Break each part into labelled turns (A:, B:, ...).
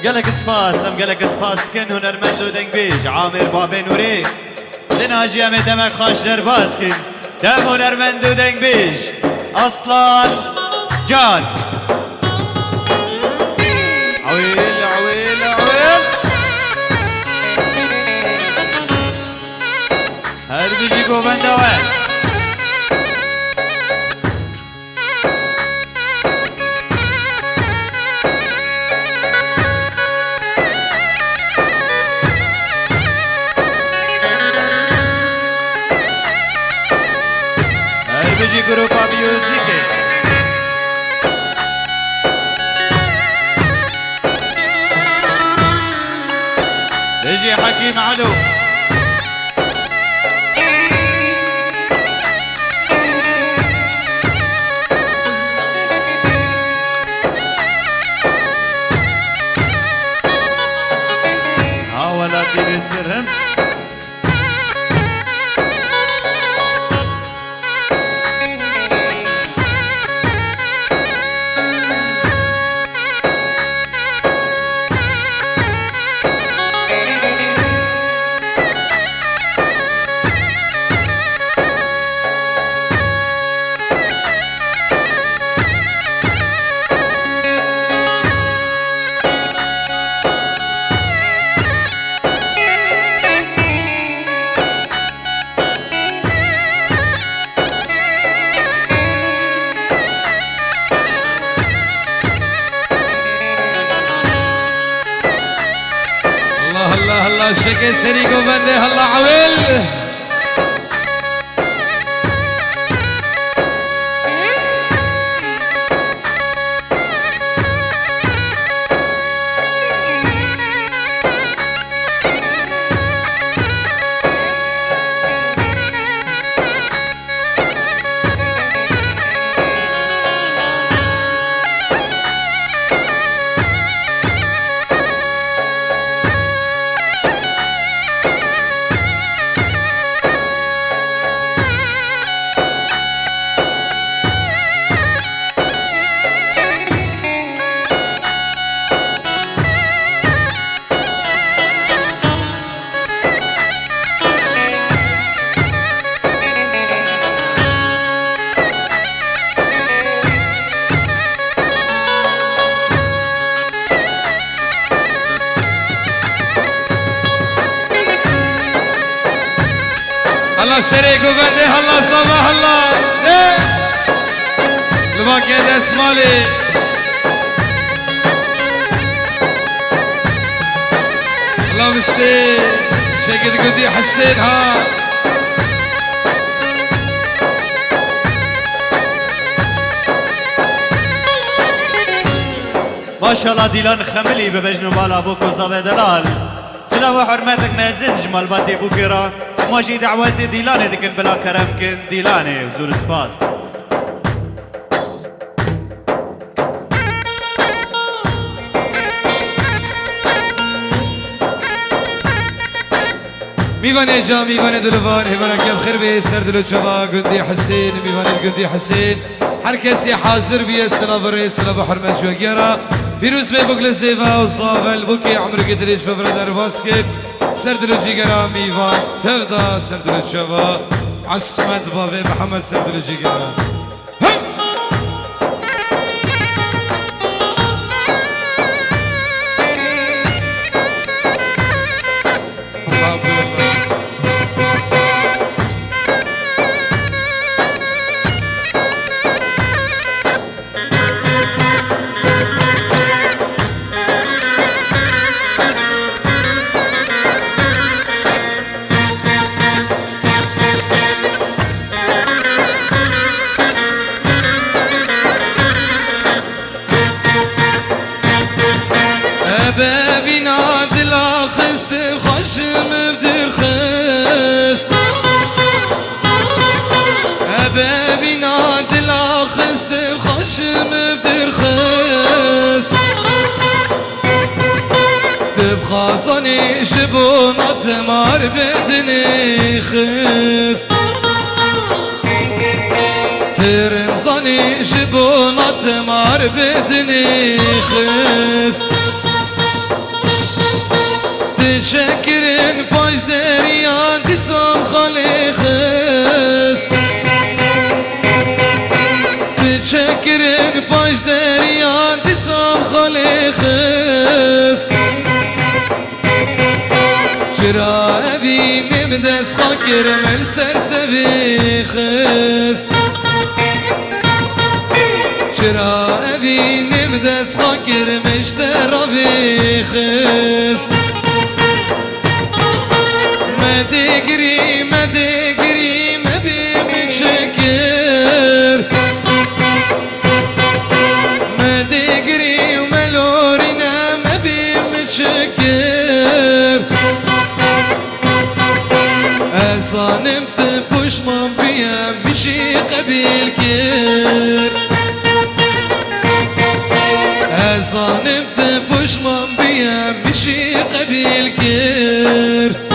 A: قالك سپاس ام قالك سپاس کن هنرمند و دنگ بیش عامر باب نوری دناجی ام دمک خاش درباز کن دم هنرمند و دنگ بیش اصلان جان عویل عویل عویل هر بیجی گوبند آوه بيجي جروب ميوزك بيجي حكيم علو ولا تيجي سرهم
B: الله شكل سريق وبنده الله عويل الله سريق وبنده الله صباح الله لباك يد اسمالي الله مستي شقد قدي حسين ها
A: ما شاء الله ديلان خملي ببجنو بالا بوكو زاوي دلال سلام وحرمتك ما زنج مال باتي بوكيرا ماشي دعوتي ديلاني دكن بلا كرم كن ديلاني وزور سباس
B: ميفاني جا ميفاني دلوفان هبانك يا بخير بي سر دلو شبا قندي حسين ميفاني قندي حسين حركسي حاضر بي سلام فري سلام حرمة شوكيرا بيروز بي بوكل سيفا وصافل بوكي عمرو قدريش بفرد باسكت سردلو جيجرا ميفان تفدا سردلو شبا عصمت بابي محمد سردلو جيجرا بابي نادل خست خشم بدر خست بابي نادل خست خشم بدر خست تبخى صني شبونات مار بدني خست ترنزاني شبونات مار بدني خست بتشكرن باش دريان دسام خالي خست بتشكرن باش دريان دسام خالي خست چرا بینم دست خاکر مل سر تبی خست چرا بینم دست خاکر مشترا بی خست مدگری مبیم شکر مدگری و ملورینا مبیم شکر ازانم به پشمان بیم میشی قبیل کر ازانم به پشمان بیم میشی قبیل کر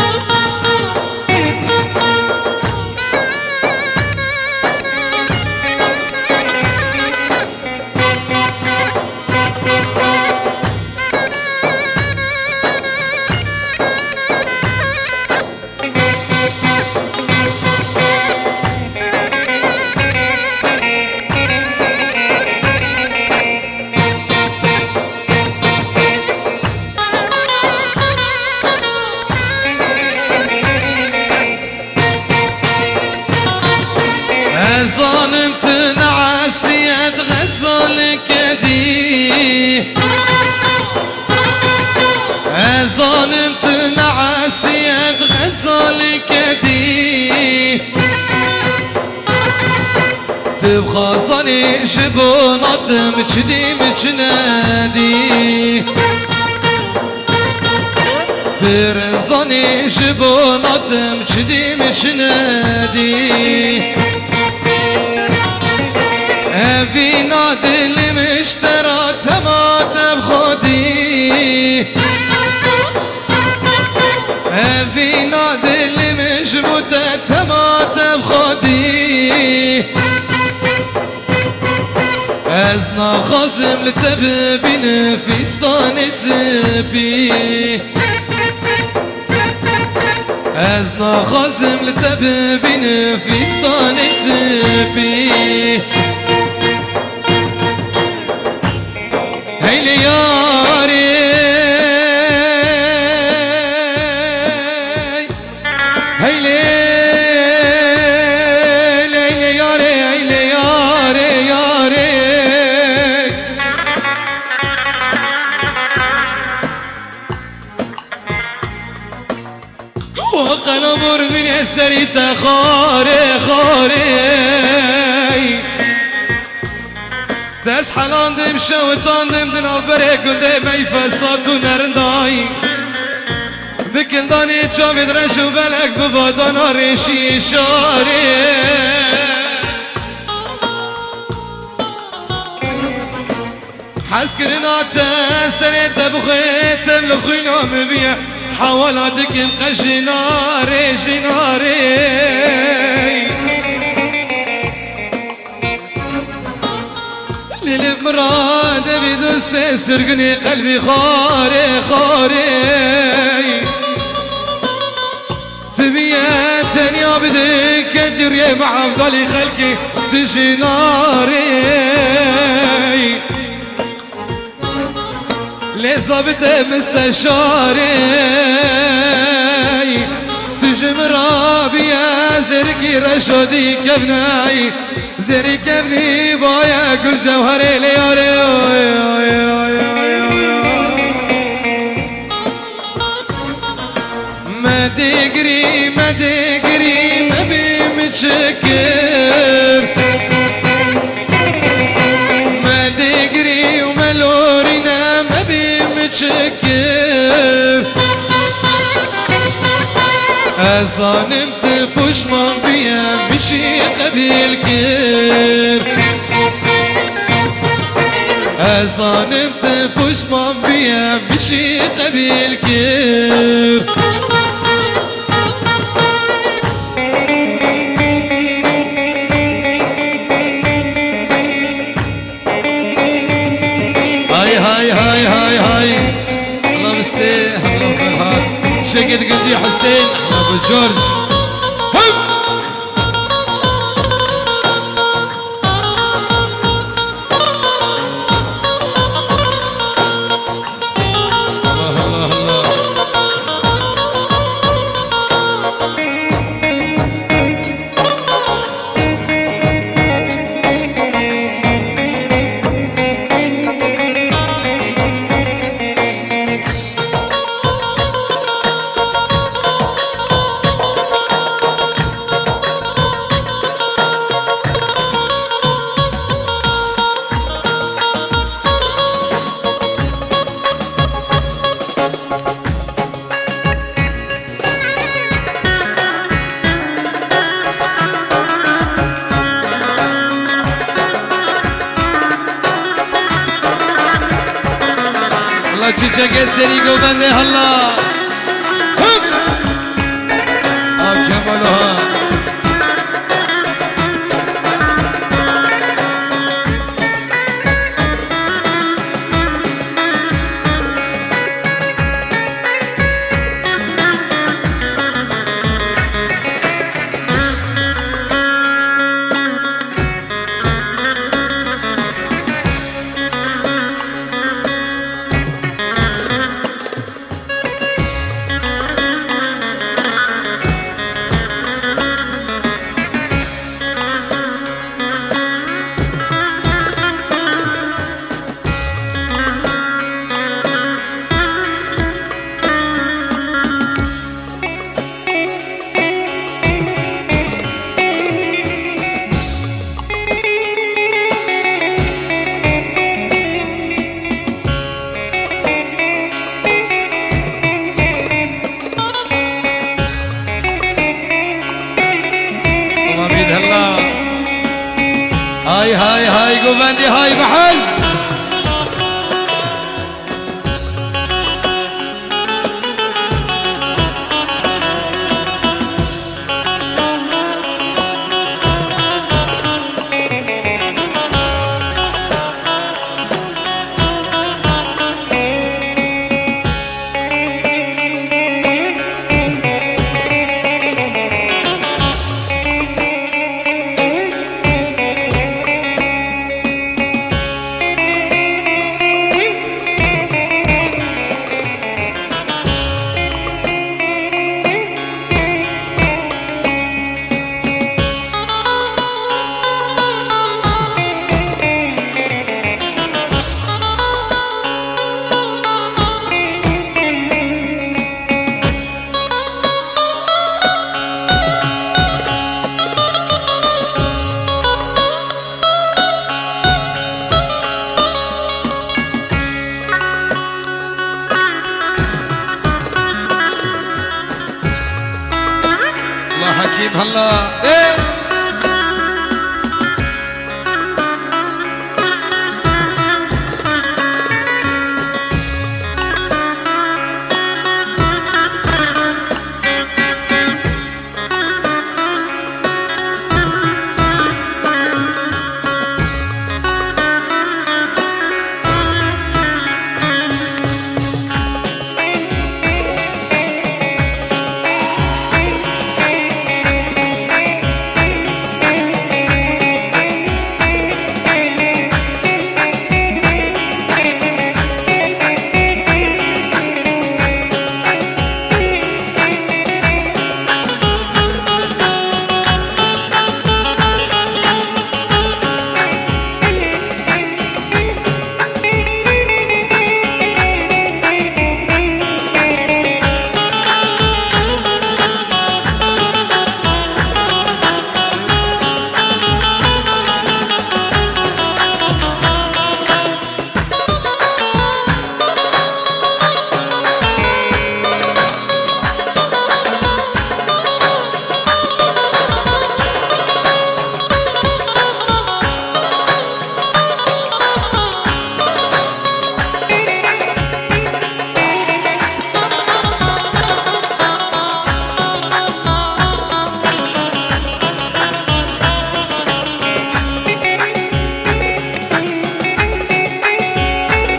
B: ظالم تنعسيت غزال كدي ظالم تنعسيت غزال كدي تبخى ظني شبونات مجدي مجنادي ترنظني شبونات مجدي مجنادي في نادي اللي مشترى تمات بخدي في نادي اللي مشبوت تمات بخدي ازنا خصم لتببين في ستاني سبي ازنا خصم لتببين في ستاني سبي هيلي ياري هيلي هيلي ياري هيلي ياري ياري وقنا برد من السريتا خاري خاري دست حلاندم شوتاندم دناف بره کنده بی فساد و نرندایی بکندانی چاوید رشو بلک ببادانا ریشی شاری حس کرنا تسرت بخیتم لخوینا مبیه حوالاتکم قشناری جناری للمراد بدست سرقني قلبي خاري خاري تبيتني يا بدك الدرية مع افضل خلقي تجي ناري لظابط مستشاري تجي مرابي يا زرقي رشودي كبناي زري كبني بايا كل جوهري لياري ما تجري ما بمتشكر ما تجري وملورينا ما بمتشكر ظالمت پشمان بیم میشی قبیل کر ظالمت پشمان بیم میشی قبیل کر هاي هاي هاي هاي هاي الله مستي الله فرحان موسيقى قندي حسين ابو جورج هب الله الله الله چیچه سری گوبنده هلا هب کمالها هاي هاي هاي قوبندي هاي بحز حكيم هلا ايه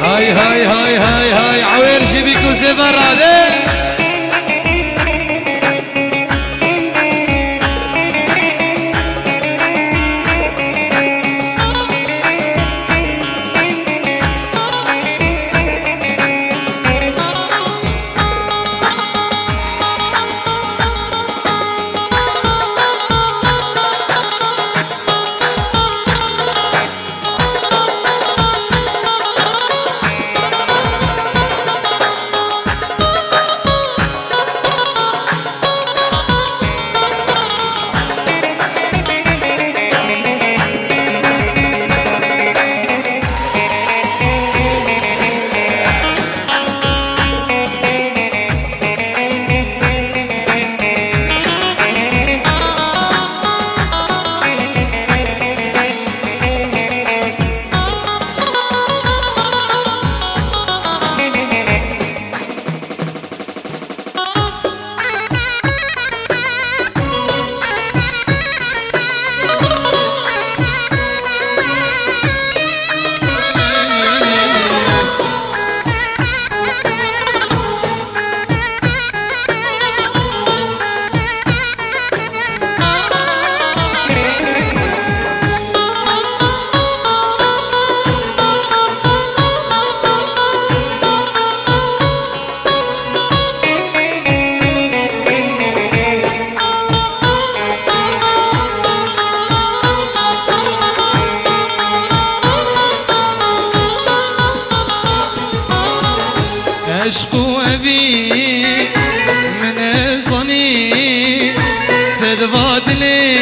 B: هاي هاي هاي هاي هاي عويل جيبيكو زي برا عشق وأبي من صني تذبات لي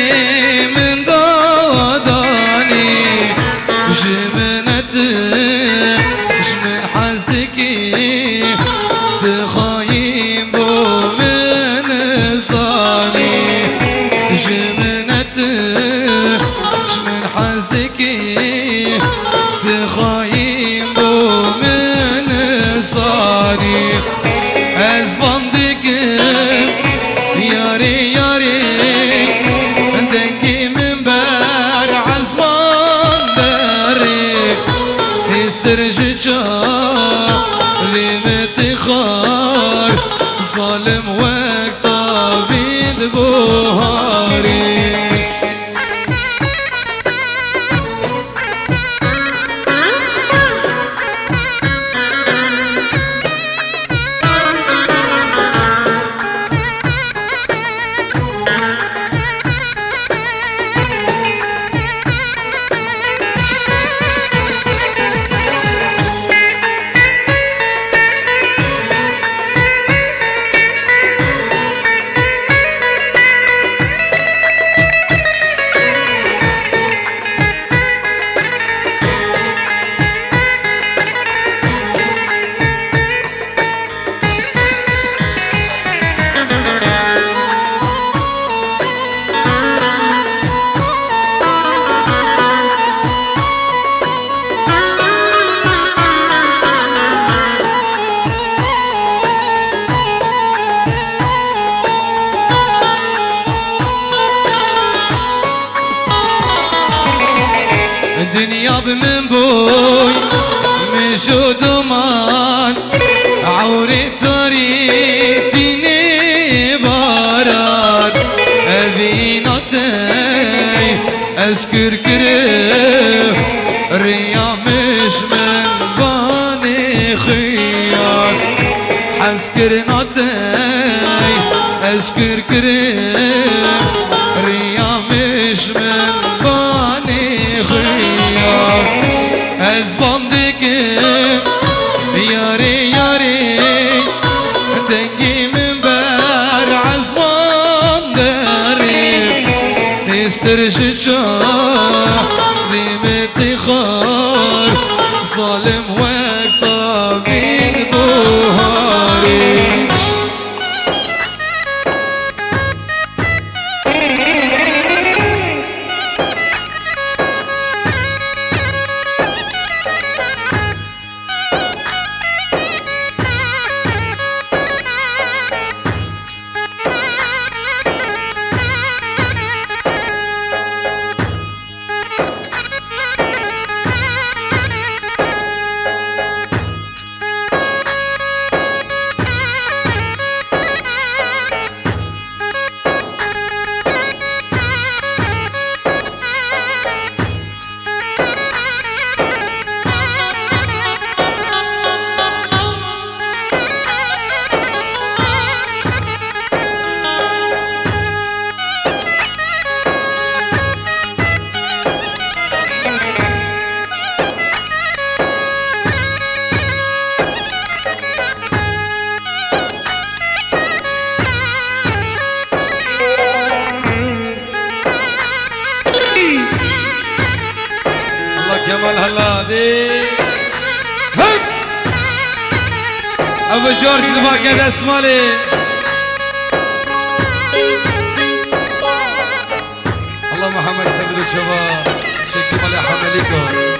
B: من داداني جمنت جمن حزتكي تخايم بو من صاني جمنت جمن حزتكي تخايم بو من صاني أزبندك ياري ياري دنقي من بار عزمان داري استرججا لمتخار ظالم وقتا بيد بوهاري الدنيا بمن بوي مشو دمان عوري تريتني باران أبيناتي أذكر كره ريا مش من باني خيار حذكر ناتي أذكر كره ريا مش من باني خيار أزبندك ياري ياري دنقي من بار عزمان داري استرشجا بمتخار ظالم وقتا بيد بوهاري جمال هلادي ابو جورج الباقي اسمالي الله محمد سيد الشباب شكي مالي حمليكم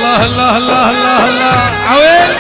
B: الله الله الله الله الله عويل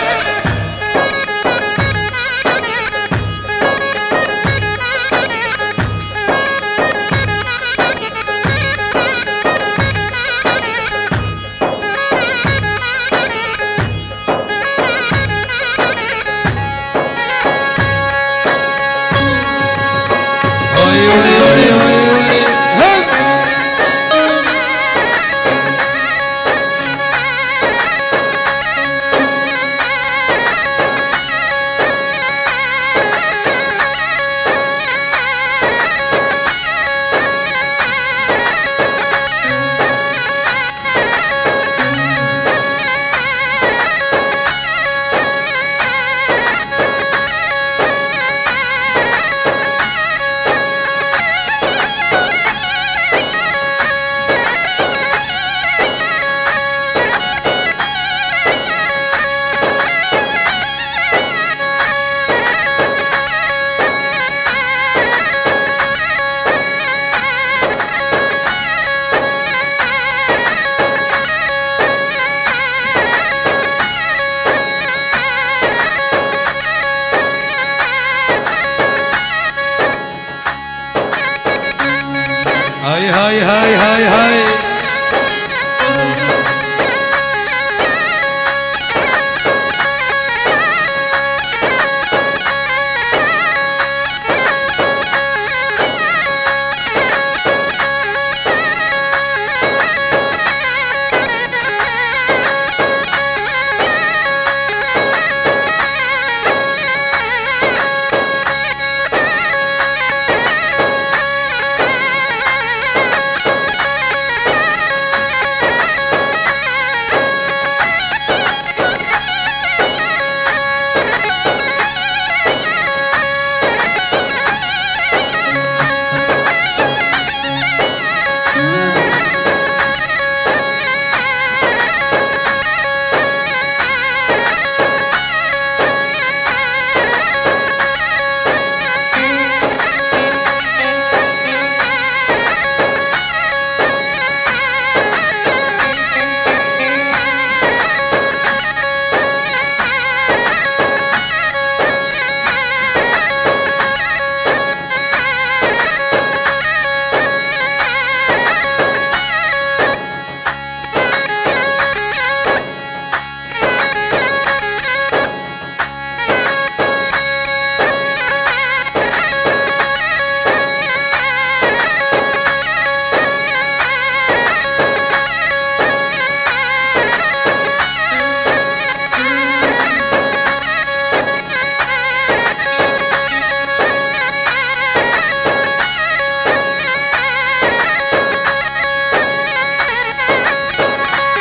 B: هاي هاي هاي هاي هاي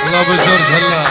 B: الله ابو جورج هلا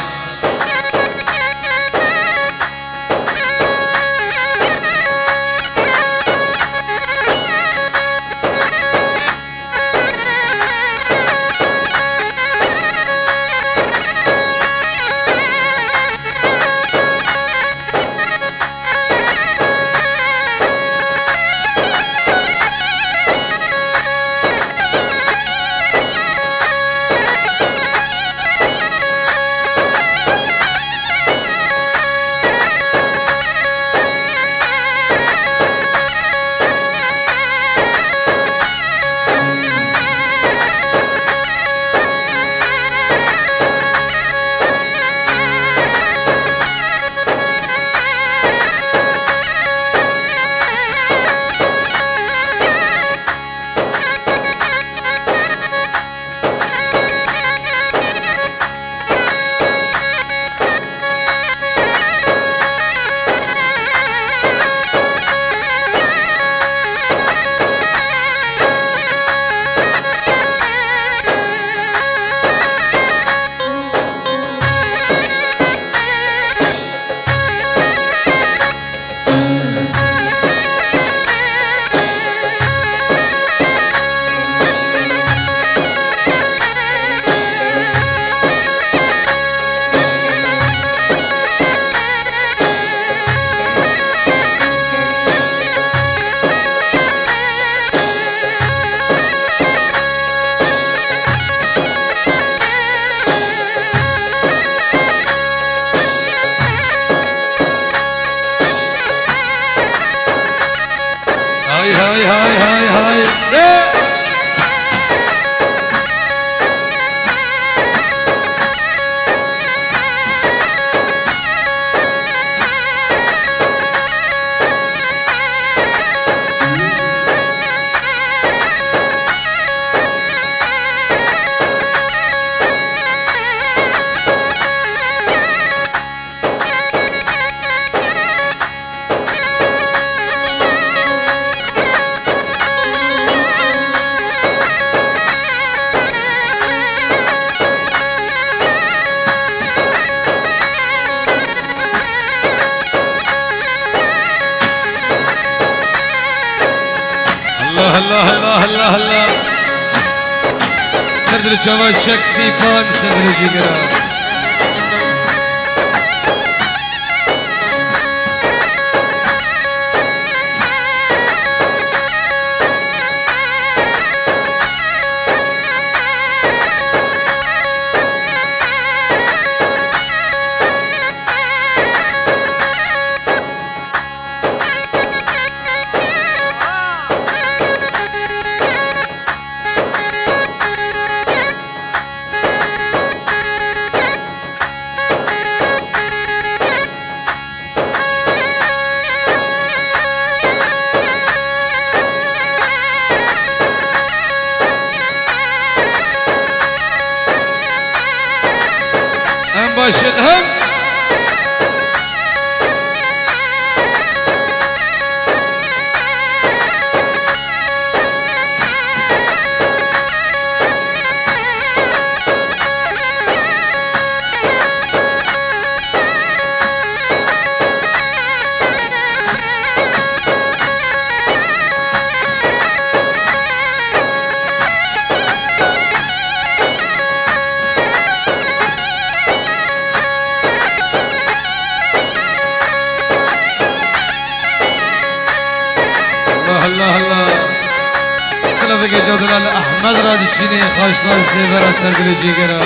B: الله الله الله الله سردل جواد شخصي بان سردل جيجرا باشقهم الله الله سلافك جودنا احمد راد الشيني خاشنا سيفرا سردل جيجرا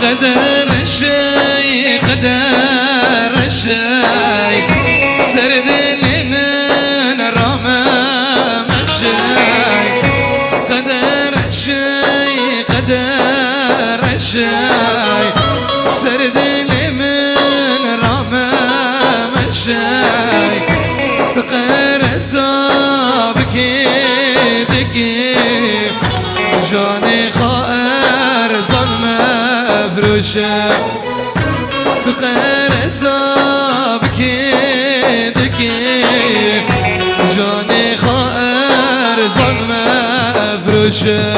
B: قدر الشي قدر الشي سرد من رمام الشي قدر الشي قدر الشي سرد من رمام الشي تقر السابك دقي جاني خائر ظلمه فروشه تقر حسابك دكي جاني خائر ظلمه فروشه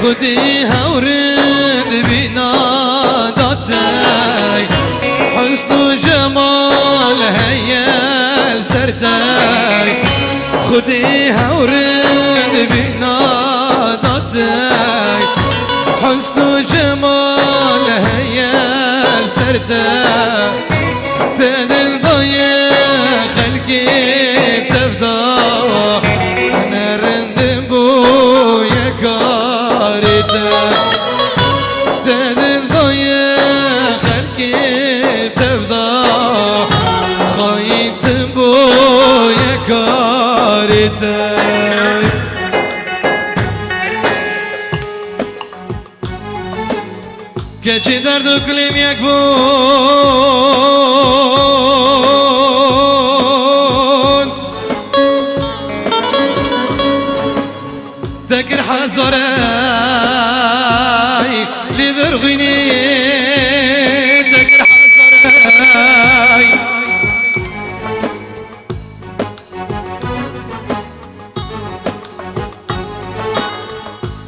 B: خدي هورد بنادتي حسن وجمال هيا سردي خدي هورد بنادتي حسن وجمال هيا سردي تدل ضيع خلقي تفضى انا رندم بويا تدل ضيع خلقي تفضى خايت بويا كارتي كشي درد كلم يكفون ذكر حزراي لبرغني ذكر حزراي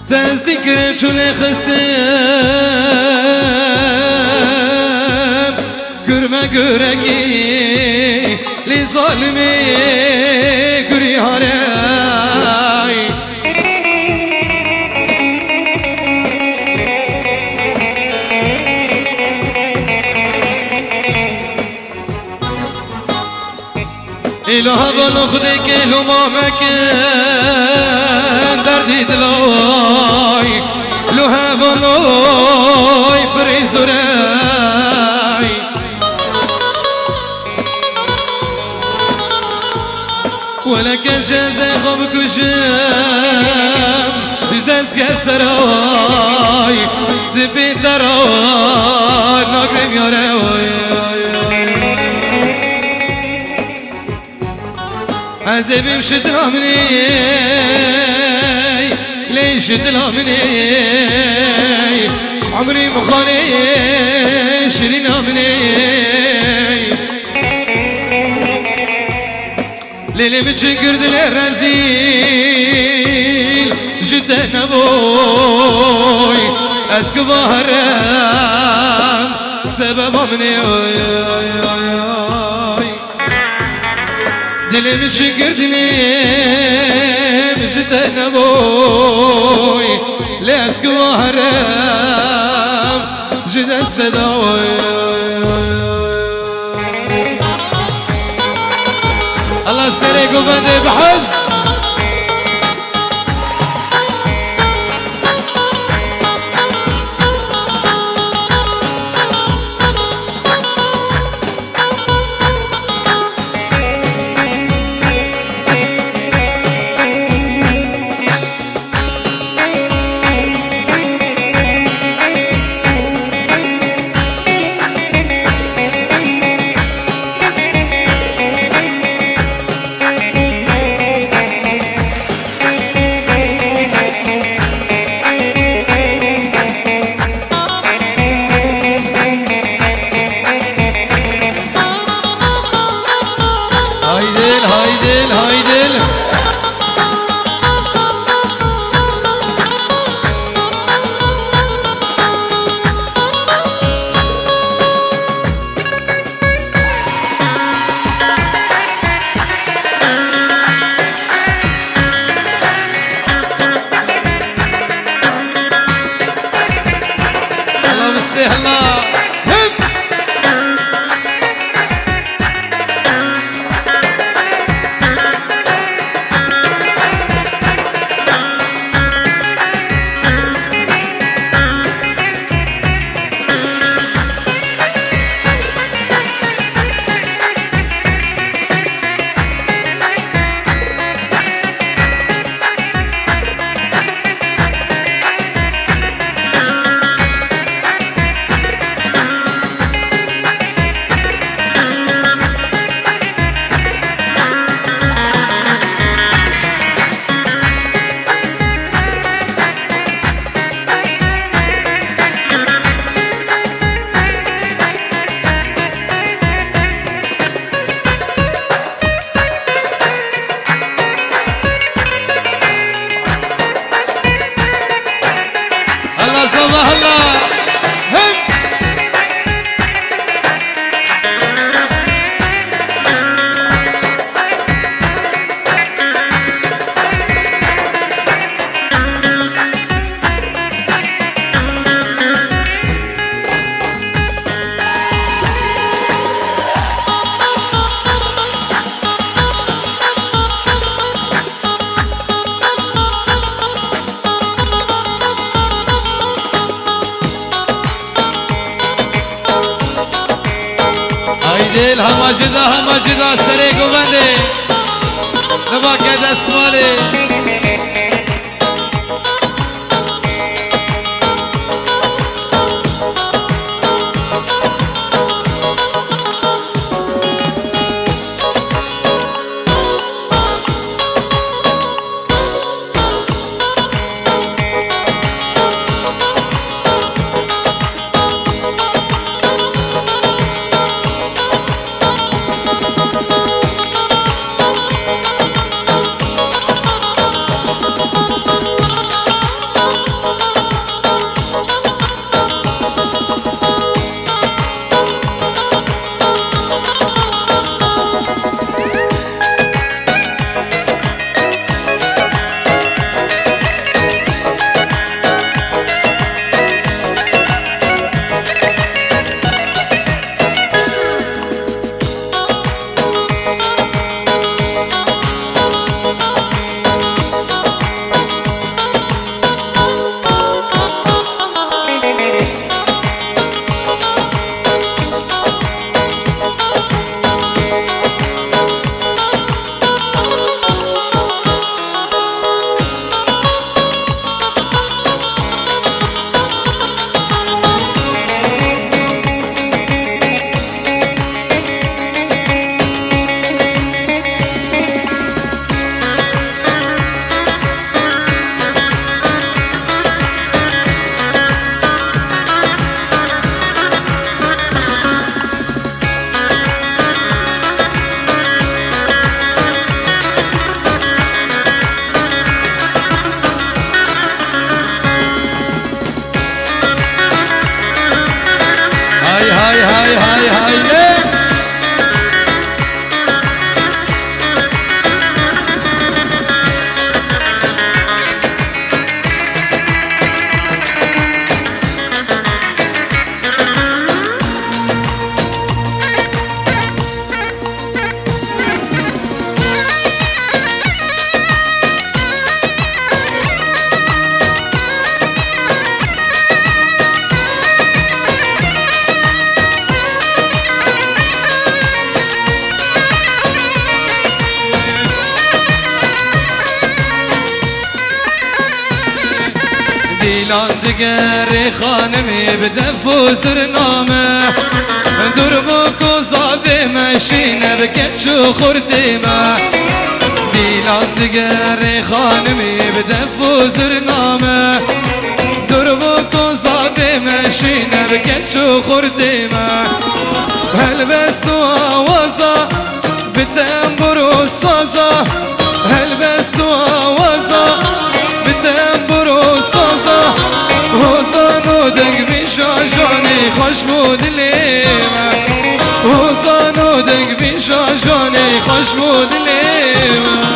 B: تذكر شو اللي خستم كرمة كركي لظالمي كري هراي إله غلو خدك إلو مامك دلاي لها بلاي بريزوراي ولك جازي غبك وجام بجداز كسراي دبي دراي نقرب يا راوي عزيبي مشد مني ليش مني عمري مخاني شرين مني ليلي بتشقرد الرزيل جدا ابوي اسك ظهران سبب مني دلي بتشقرد لي جدا ابوي لاسك ظهران جدا استدوي الله سريق وبدي بحس
A: دل همه جدا سری گوونده نبا که دست مالی
B: دیلان دگری خانمی بدف و زرنامه دور بو کوزاوی مشینه بکشو خوردیمه دیلان دگری خانمی بدف و زرنامه دور بو کوزاوی مشینه بکشو خوردیمه هل بست و آوازا بتنبر و سازا هل بست و آوازا بتنبر و سازا حوزان و دنگ بیشا جانی خوش بود لیمه حوزان و دنگ بیشا جانی خوش بود لیمه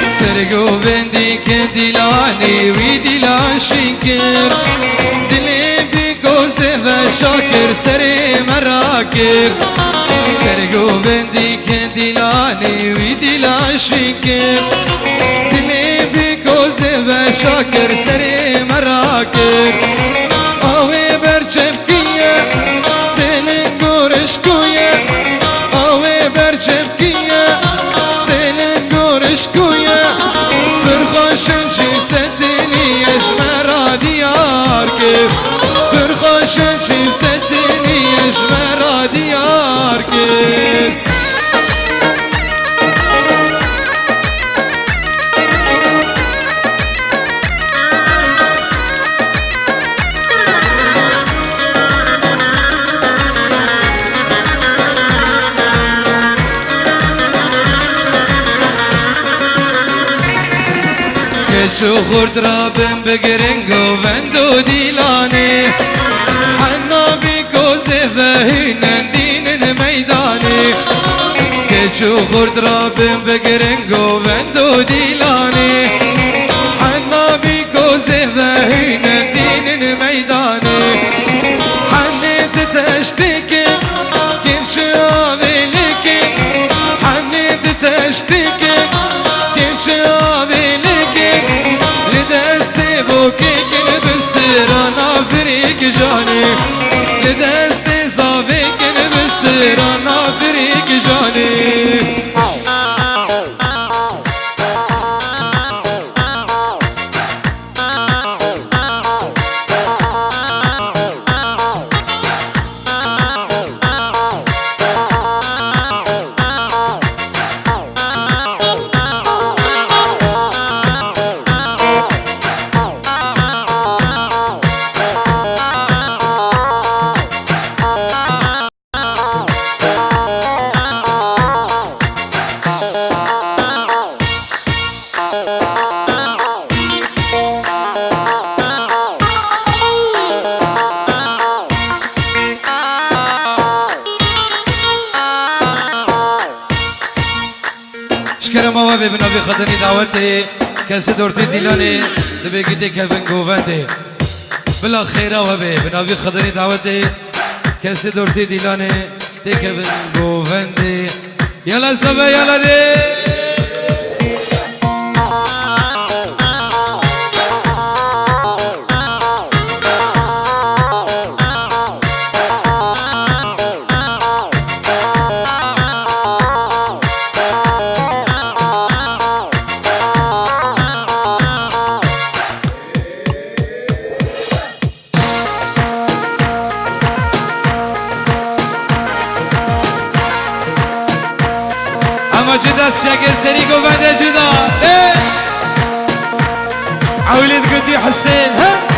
B: سرگوبندی که دیلانی وی دیلان شکر دلی بی گوزه و شاکر سر مراکر سرگوبندی که دیلانی وی دیلان شکر دلی بی گوزه و شاکر سر مراکر آوه برچم کیه سلن گورش کویه آوه برچم کیه سلن گورش کویه برخاشن شفتتنی اشمرا دیار که برخاشن شفتتنی اشمرا دیار که چو خورد را بم بگرنگ و وندو دیلانه حنا بی کوزه و هینندین میدانه که چو خورد را بم بگرنگ و وندو دیلانه حنا بی کوزه و هینندین میدانه حنیت تشتیک کش آویلک حنیت تشتیک کش آویلک لدست بوكي كن بسترانا فريق جاني لدست صافي كن بسترانا فريق جاني شكرا موابي بنابي خدني دعوتي كاسي دورتي ديلاني دبي قدي كيفن قوفانتي بلا خيرا وابي بنابي خدني دعوتي كاسي دورتي ديلاني دي كيفن قوفانتي يلا سبا يلا دي جدا شاكر سريق وبعد جدا عولد قدي حسين ها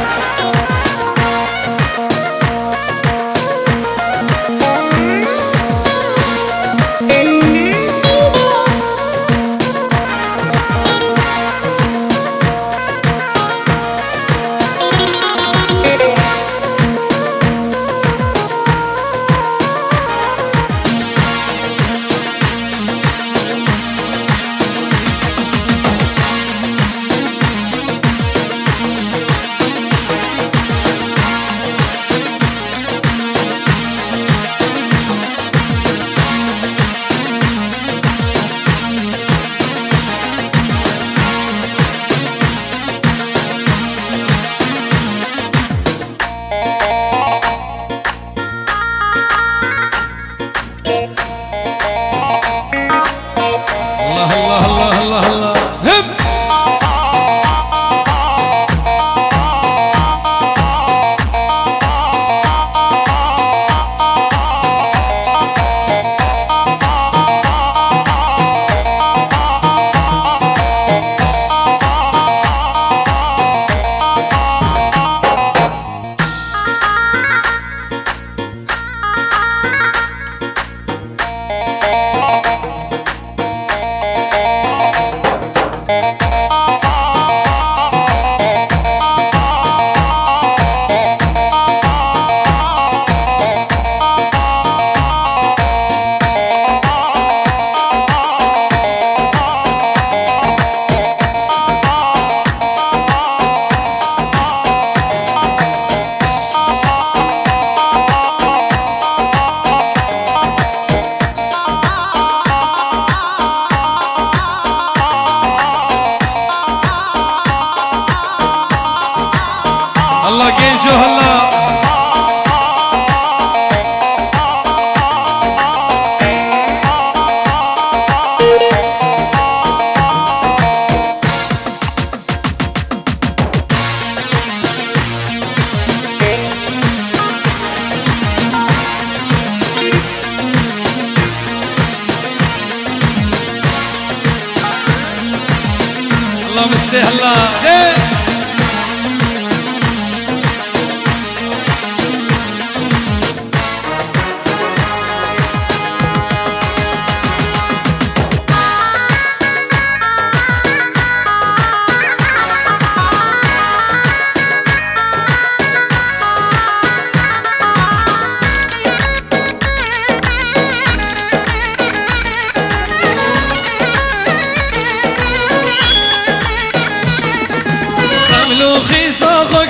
B: الله مستهلا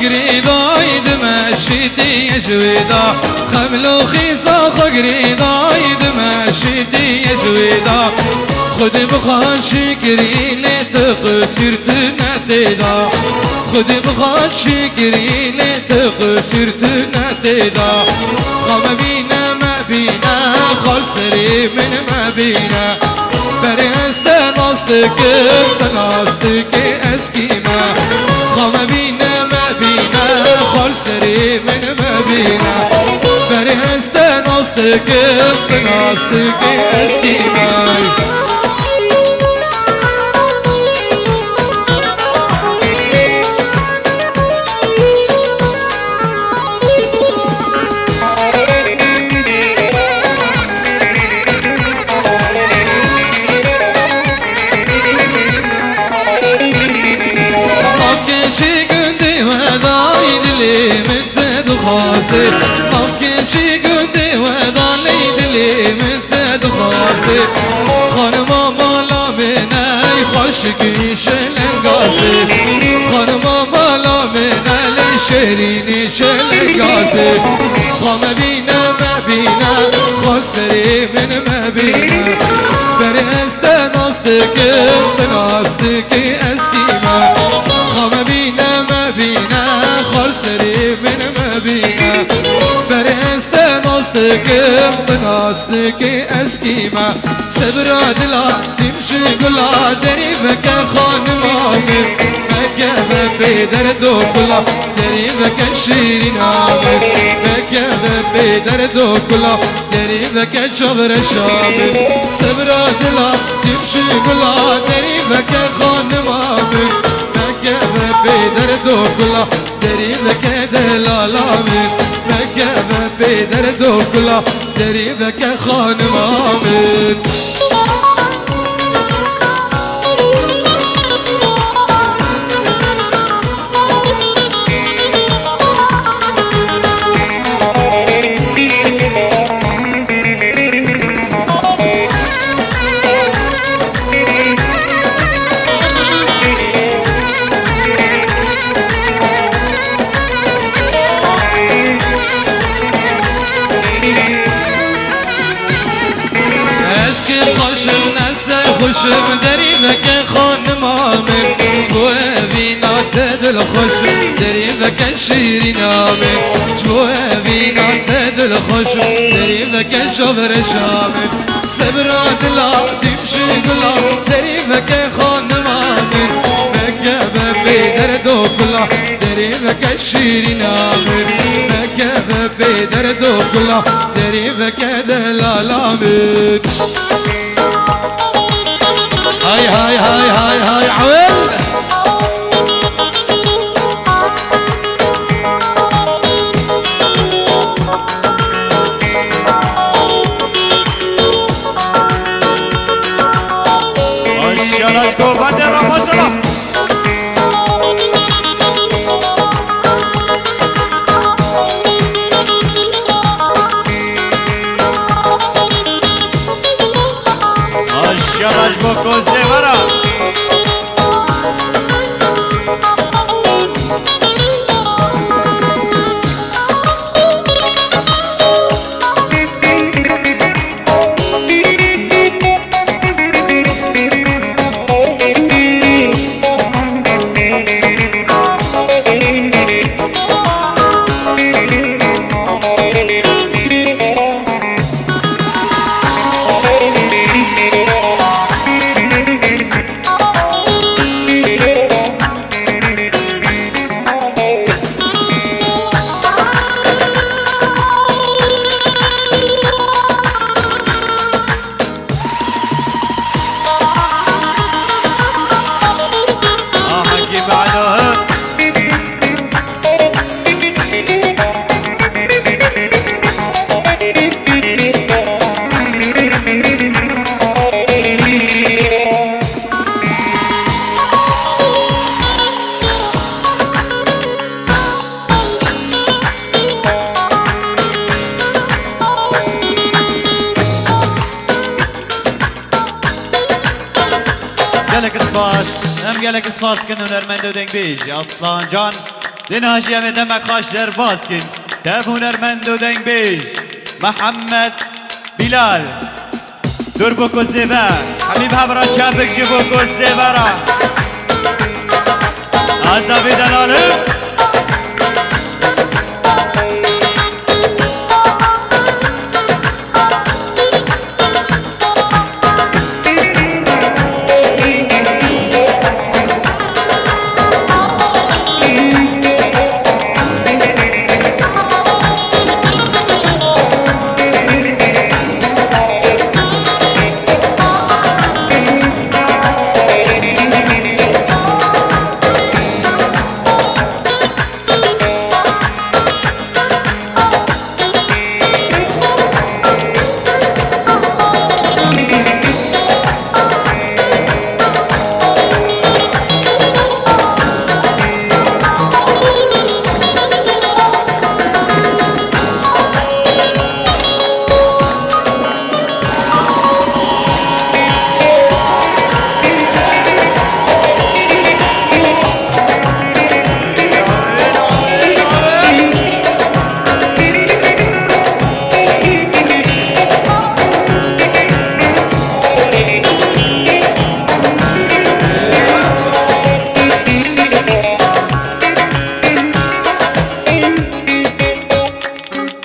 B: قريضا يدمشيتي يجويدا خملو خيصا قريضا يدمشيتي يجويدا خد بخان شكري لتقصير تنتيدا خد بخان شكري لتقصير تنتيدا قام بينا ما بينا خلصري من ما بينا برست ناستك ناستك اسكيما قام بينا خلصري من ما بينا برهست ناستك ناستك اسكي ماي ممكن شي قدي وضلي دلي من تدخاسي خان ماما لا منا يخشك شلنقاسي خان ماما لا منا لشريني شلنقاسي خام بينا ما بينا خسري من ما بينا برست ناستك ناستك اسكيما خام بينا ما بينا خسري من ما بينا برست ناستك ناستك اسكيما سبرا دلا تمشي قلا دريبك خانمامك مكة بدرد وكلا دريبك شيرين عامك مكة بدرد وكلا دريبك شبر شامك سبرا دلا تمشي قلا دريبك خانمامك مكة بدرد وكلا دريبك دلالامك مكة بدرد وكلا دريبك خانمامك خوشم دریبک خانمامم جبو اوینا تدل خوشم دریبک شیرینامم جبو اوینا تدل خوشم دریبک شبر شامم سبرا دلا دیمشی گلا دریبک خانمامم مکه ببی درد و گلا دریبک شیرینامم مکه ببی درد و گلا دریبک دلالامم هاي هاي هاي هاي هاي عويل
A: ماشاءالله قوبان درا ماشاءالله ماشاءالله بوكوز ديفرا gelek spas em gelek spas kin hunermend deng bij aslan can din hajiye me demek haş der baskin dev hunermend deng bij محمد بلال دور بوكو الزيبا حبيب هبرا شافك جيبوكو الزيبارا عزا في دلاله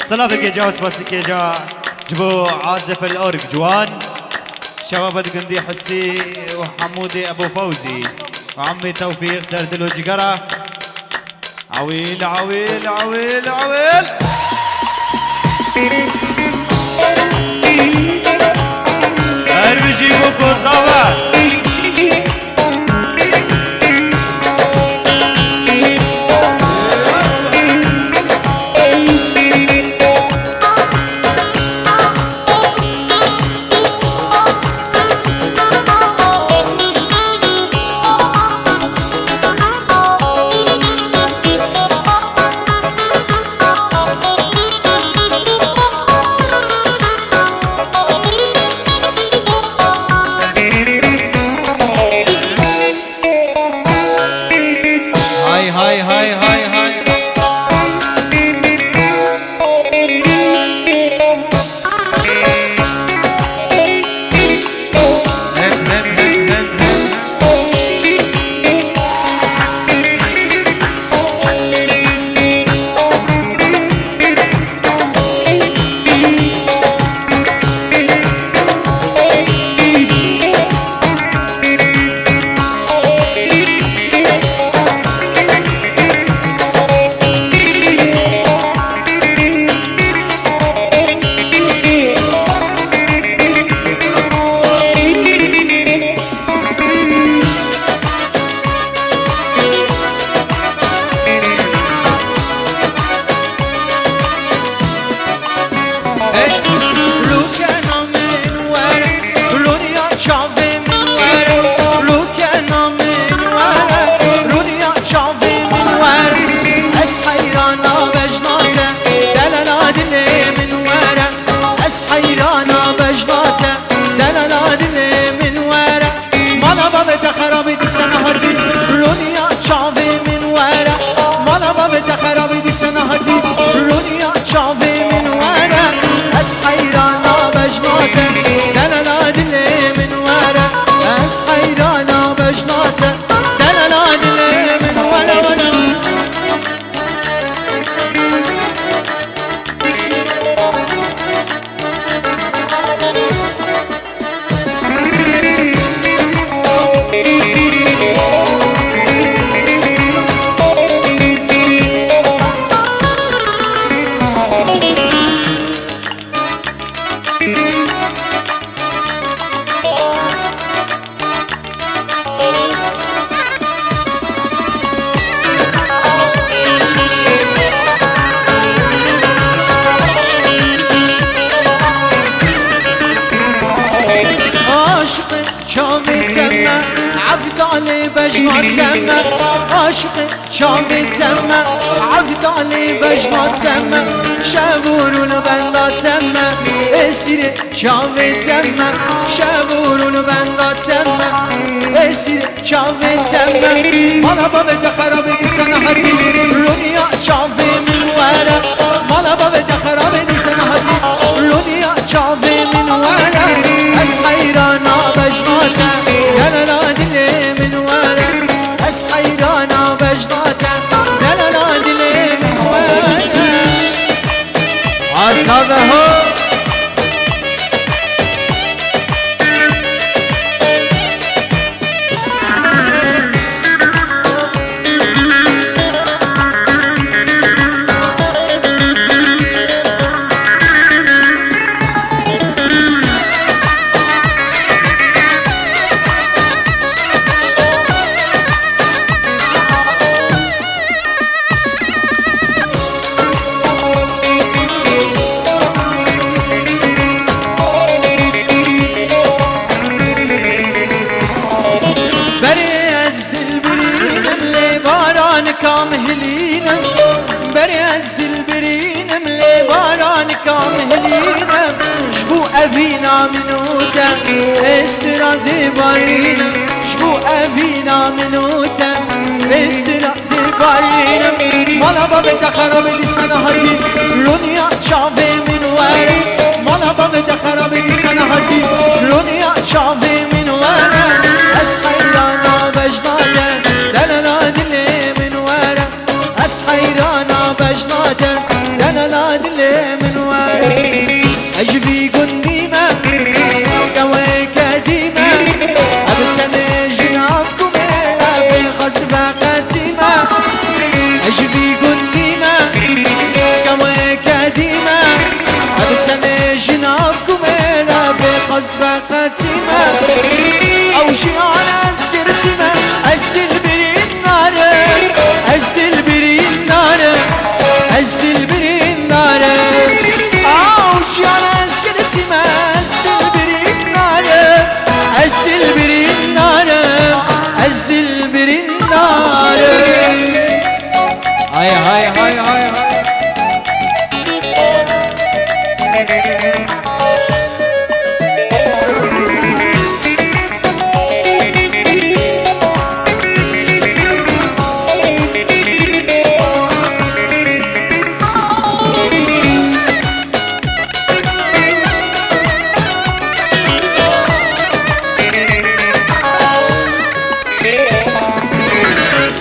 A: سلافك يا جا وسباسك يا جا جبو عازف الأورك جوان شباب القندي حسي وحمودي أبو فوزي وعمي توفيق سردلو جقرة عويل عويل عويل عويل أربجي بوكو صوار
C: تسمى عاشق شامي تسمى عفدالي باش ما تسمى شابورون بندا تسمى اسير شامي تسمى شابورون بندا تسمى بسیر چاوه تمه مالا بابه خرابه دی سنحتی رونیا چاوه منوره مالا بابه خرابه دی سنحتی رونیا چاوه منوره از حیرانا بجناته یلالا دل منوره از حیرانا بجناته یلالا دل منوره
A: عصابه ها
C: كامهلينم بري ازدل برينم لي باران كامهلينم شبو افينا منوتا استراد بارينم شبو افينا منوتا استراد بارينم مالا بابا خراب لسان هاتي رونيا شافي من ورا مالا بابا خراب لسان هاتي رونيا شافي من ورا اسحيرانا بجناده دلنا دلي حيرانا بجناته لا دلي من واري اجبي قديمة سكوي كديمة ابتني جنافكم في خصبة قديمة اجبي قديمة سكوي كديمة ابتني جنافكم في خصبة قديمة او شي على سكرتيمة ازدل بريد ناري ازدل بريد ناري ازدل بريد ناري اوش يا ناس كرتيمة ازدل بريد ناري ازدل بريد ناري ازدل بريد ناري
A: هاي هاي هاي هاي هاي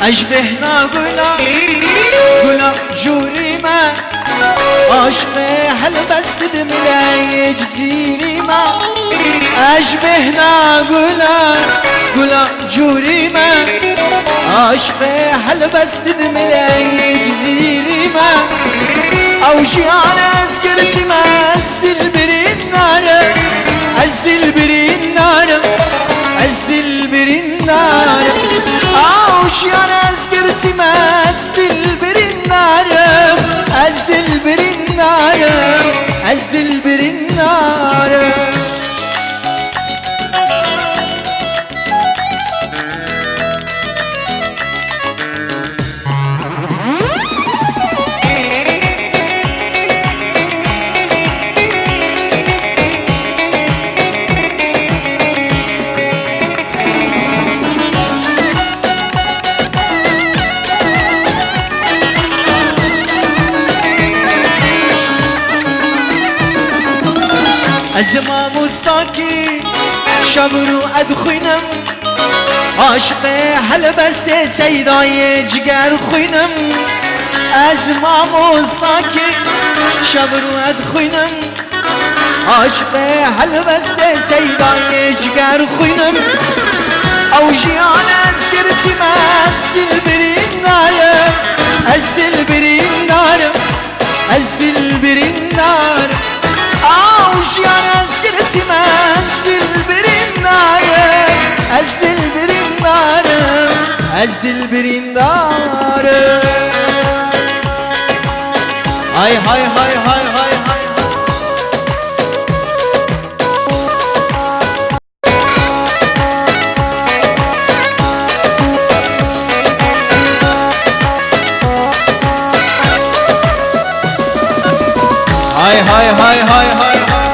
C: اشبهنا قلا جوريما عشقي هل بس دملاي جزيري ما اشبهنا قلا جوريما عشقي هل بس دملاي جزيري ما او شي على سكرتي ما ازدل بريد نار ازدل بريد نار ازدل بريد نار اوش يا ناس قرتي ما ازدل برين نار ازدل برين نار ازدل برين نار ازما مستاكي شبرو ادخنم عاشقي هل بست سيداي جگر خينم ازما مستاكي شبرو ادخنم عاشقي هل بست سيداي جگر خينم او جيان ازكرتي ما ازدل برين نار ازدل برين نار ازدل برين نار اوش يا ناس قلتي ما ازدل برين نار ازدل برين نار ازدل برين نار
A: هاي هاي هاي هاي هاي هاي هاي هاي هاي هاي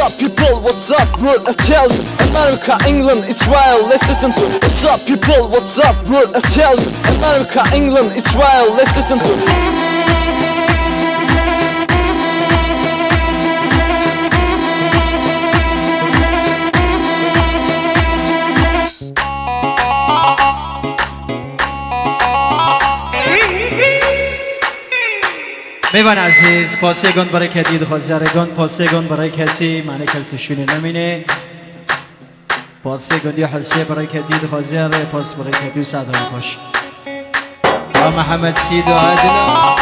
D: up people, what's up world, I tell you. America, England, it's wild, let's listen to. What's up people, what's up world, I tell you. America, England, it's wild, let's listen to.
C: میوان عزیز پاسه گند برای کدید خواستیاره گند پاسه گند برای کسی معنی کس تشونی نمینه پاسه گندی حسی برای کدید خواستیاره پاس برای کدید ساعت های خوش با محمد سید و عادل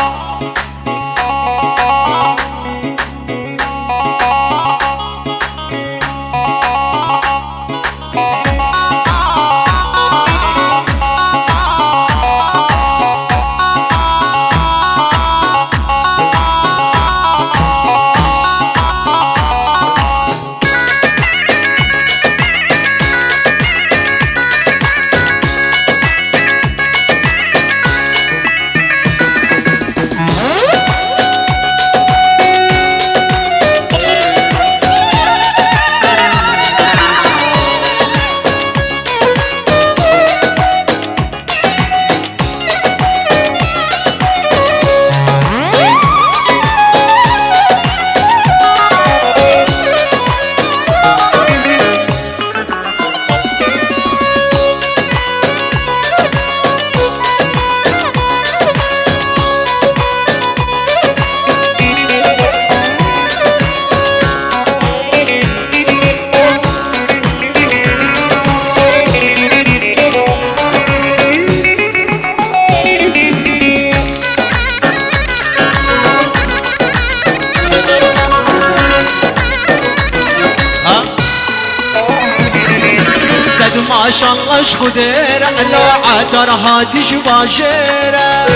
C: ما شاء الله شخدير على عترها تجباشيرة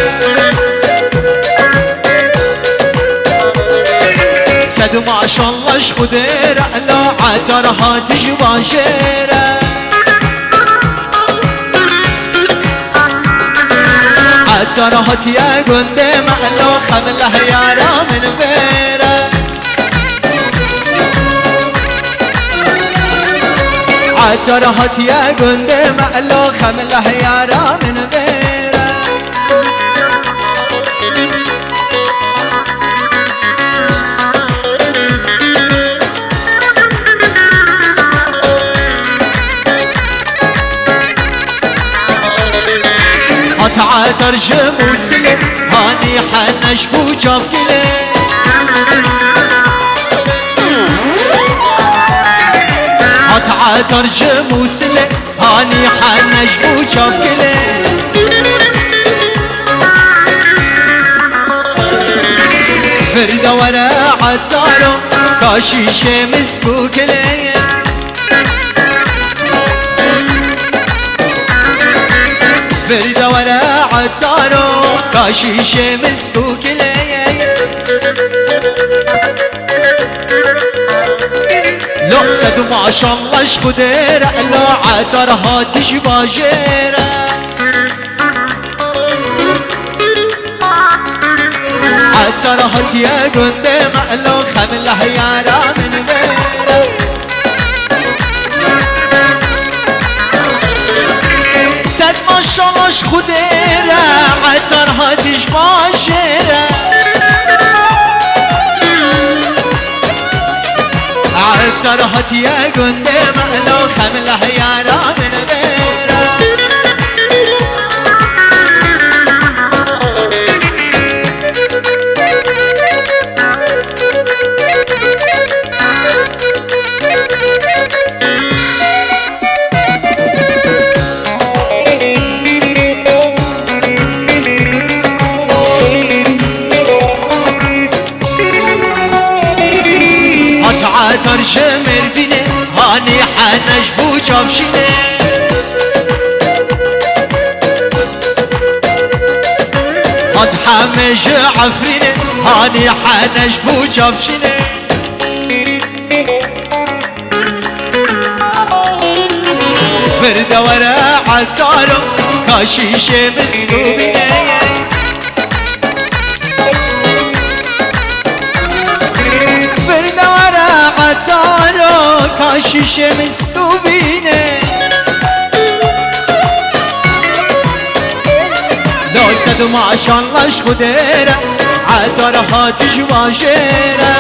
C: سد ما شاء الله شخدير على عترها تجباشيرة عترها تيا قندم على خمله يارا من بيره عترهت يا قندي معلو خمله يارا من غيره عتعتر جموسلي هاني حنش بوجاب قلي ترجم وسلة هاني حنج بوجاب كله فرده ورا عطارو كاشيشه مسكو كله فرده ورا عطارو كاشيشه مسكو كله لو سد ما شاء الله شخدير لو عترها تجباجيرة عترها تيا قندم لو خمله يارا من غيره سد ما شاء الله شخدير عترها تجباجيرة عترهت يا قندم لو خمله يارا من غيره عتر مردینه هانی حنش بوجاب شینه هات حمج عفرینه هانی حنش بوجاب شینه فرده ورا عطارم کاشیشه مسکوبینه فرده ورا عطارم شیشه مسکوبینه لوسد ما شاء الله شخديره عطرها تجواجيره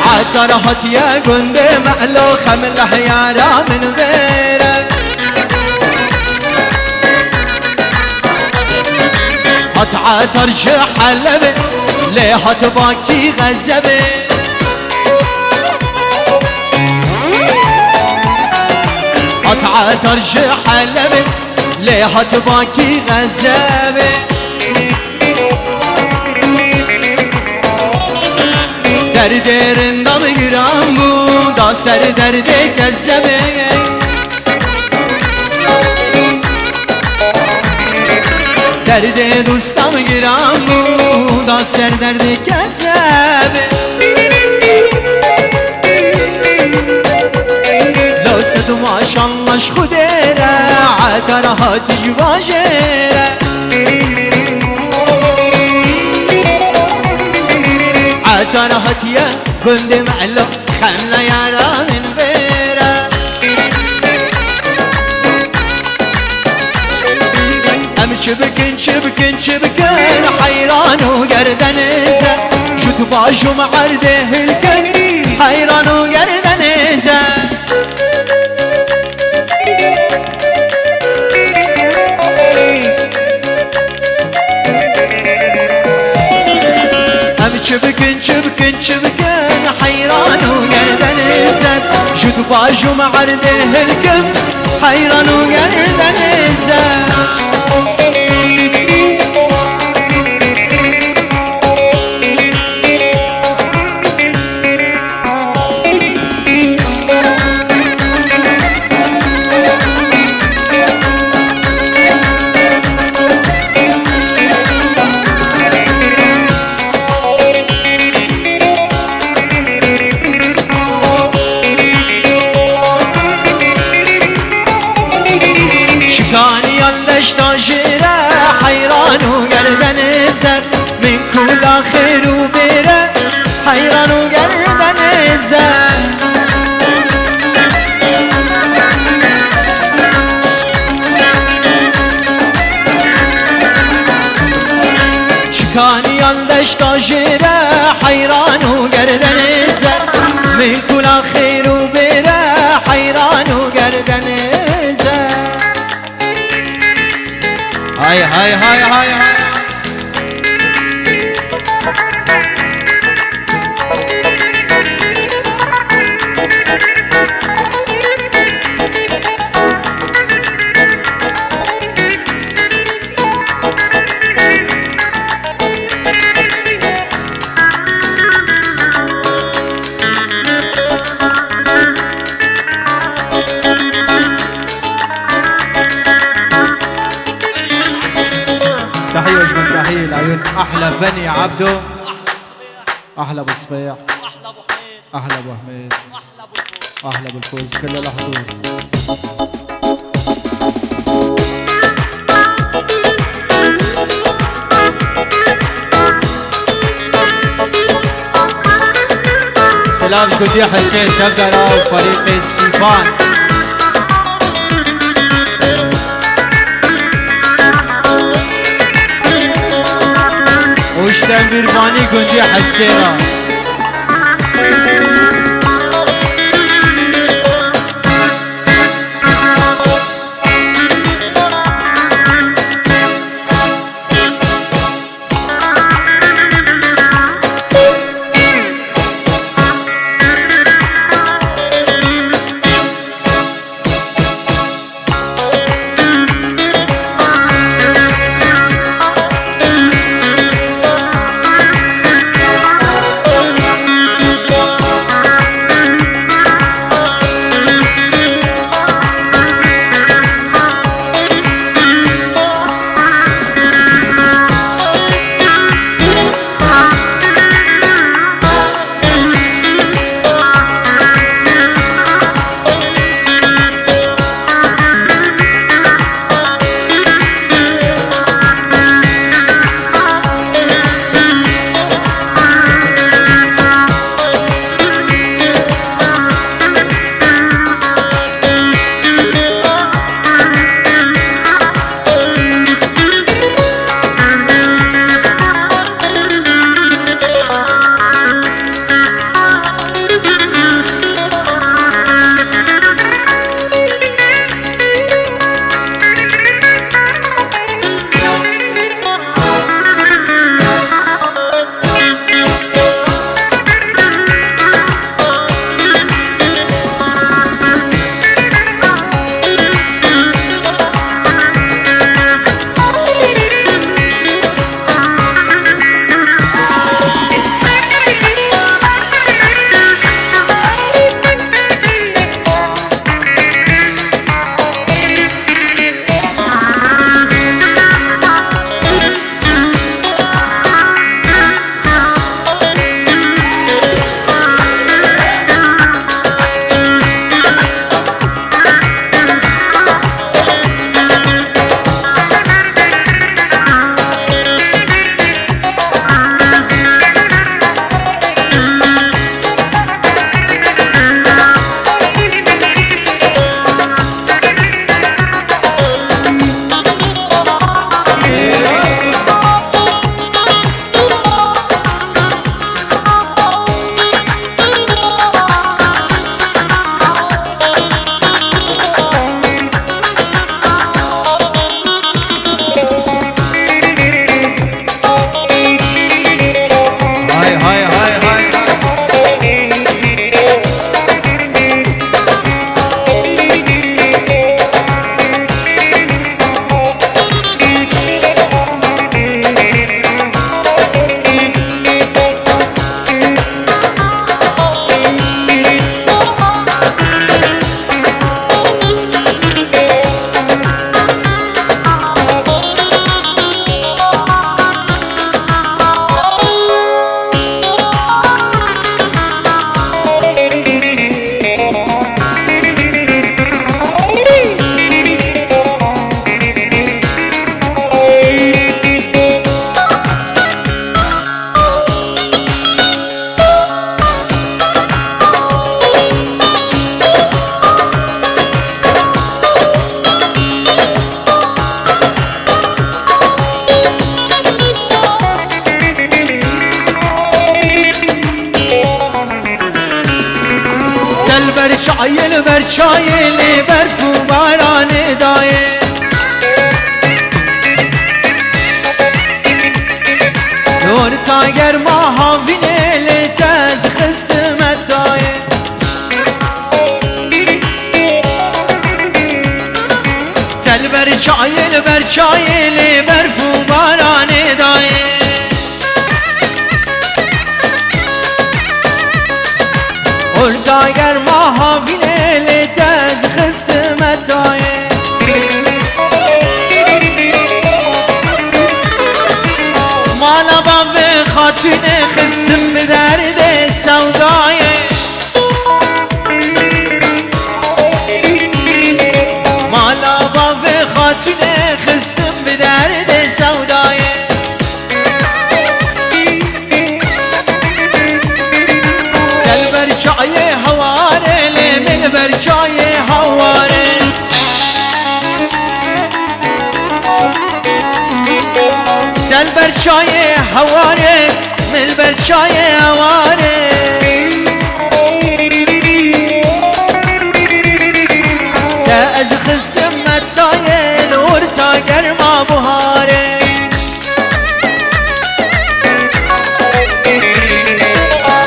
C: عطرها يا قندي معلوخه من الحيارة من غيره عطر جحلبه ليه تباكي غزبه عطر جحلبه ليه تباكي غزبه دردرنده بگیرم بود دا سر درد کذبه درد دوستم گیرم بود دا سر درد کذبه لوسد ماشالله شخديره عطرها تجواجيره عطرها يا قند معلو خملة يارا من غيره ام شبكن حيران وقردن إزا جوت باشو معرده الكن حيران وقردن إزا شبكن حيران وقردن إزا جوت باشو معرده الكن حيران وقردن إزا شكاني يلش تاجره حيران وقردن إزا من كل خير وبيره حيران وقردن إزا شكاني يلش تاجره حيران وقردن إزا من كل خير وبيره حيران وقردن إزا هاي هاي هاي هاي هاي تحية وجمل تحية العيون أحلى بني عبدو أحلى أبو صبيح أحلى أبو حميد أحلى أبو الفوز كل الحضور سلام كودي حسين شقرة وفريق السيفان وشتن بيرباني كودي حسيرة بر چایل برف و باران دایه دور تاگر ما هاوینه لتز خستمت دایه تل بر چایل برف و باران دایه ارداگر ما هاوینه لتز خستمت دایه مالا باب خاتونه خستم به درد سودایه مالا باب خاتونه خستم به درد سودایه تل بر چای هواره لیمن بر چای هواره تل بر چای هواره مل بر چای هواره ده از خستم متای نور تا گرما بهاره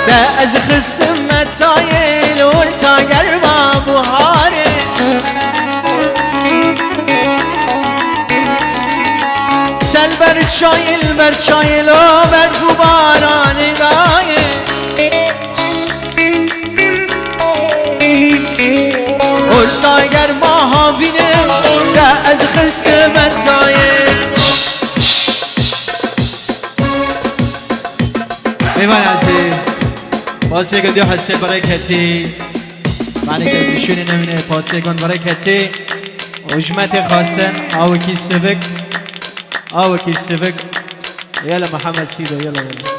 C: ده از خستم متای نور تا گرما بهاره تل بر چایل و بر خوباران دایه ارتاگر ما هاوینه ده از خستمت دایه
A: میوان عزیز پاسی گل دیو حسی برای کتی معنی که بشونی نمینه پاسی گل برای کتی اجمت خواستن آوکی سبک يلا محمد سيدو يلا